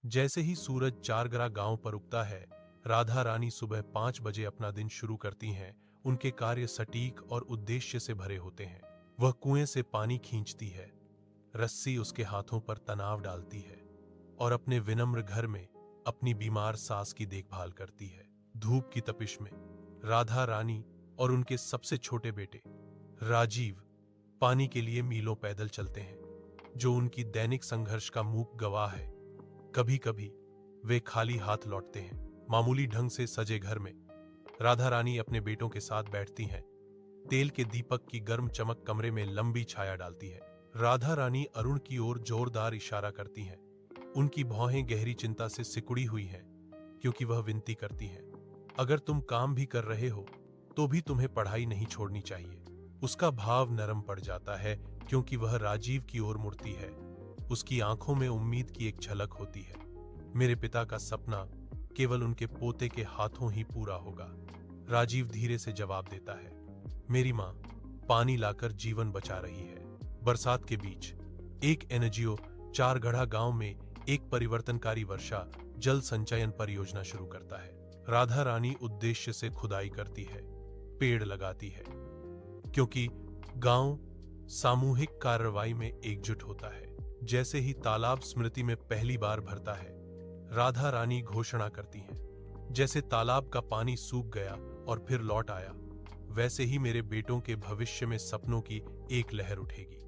जैसे ही सूरज चारगरा गांव पर उगता है, राधा रानी सुबह 5 बजे अपना दिन शुरू करती हैं। उनके कार्य सटीक और उद्देश्य से भरे होते हैं। वह कुएं से पानी खींचती है, रस्सी उसके हाथों पर तनाव डालती है और अपने विनम्र घर में अपनी बीमार सास की देखभाल करती है। धूप की तपिश में राधा रानी और उनके सबसे छोटे बेटे राजीव पानी के लिए मीलों पैदल चलते हैं, जो उनकी दैनिक संघर्ष का मूक गवाह है। कभी कभी वे खाली हाथ लौटते हैं। मामूली ढंग से सजे घर में राधा रानी अपने बेटों के साथ बैठती हैं। तेल के दीपक की गर्म चमक कमरे में लंबी छाया डालती है। राधा रानी अरुण की ओर जोरदार इशारा करती हैं। उनकी भौहें गहरी चिंता से सिकुड़ी हुई हैं, क्योंकि वह विनती करती हैं, अगर तुम काम भी कर रहे हो तो भी तुम्हें पढ़ाई नहीं छोड़नी चाहिए। उसका भाव नरम पड़ जाता है, क्योंकि वह राजीव की ओर मुड़ती है। उसकी आंखों में उम्मीद की एक झलक होती है। मेरे पिता का सपना केवल उनके पोते के हाथों ही पूरा होगा। राजीव धीरे से जवाब देता है, मेरी माँ पानी लाकर जीवन बचा रही है। बरसात के बीच एक एनजीओ चारगढ़ा गांव में एक परिवर्तनकारी वर्षा जल संचयन परियोजना शुरू करता है। राधा रानी उद्देश्य से खुदाई करती है, पेड़ लगाती है, क्योंकि गांव सामूहिक कार्रवाई में एकजुट होता है। जैसे ही तालाब स्मृति में पहली बार भरता है, राधा रानी घोषणा करती हैं, जैसे तालाब का पानी सूख गया और फिर लौट आया, वैसे ही मेरे बेटों के भविष्य में सपनों की एक लहर उठेगी।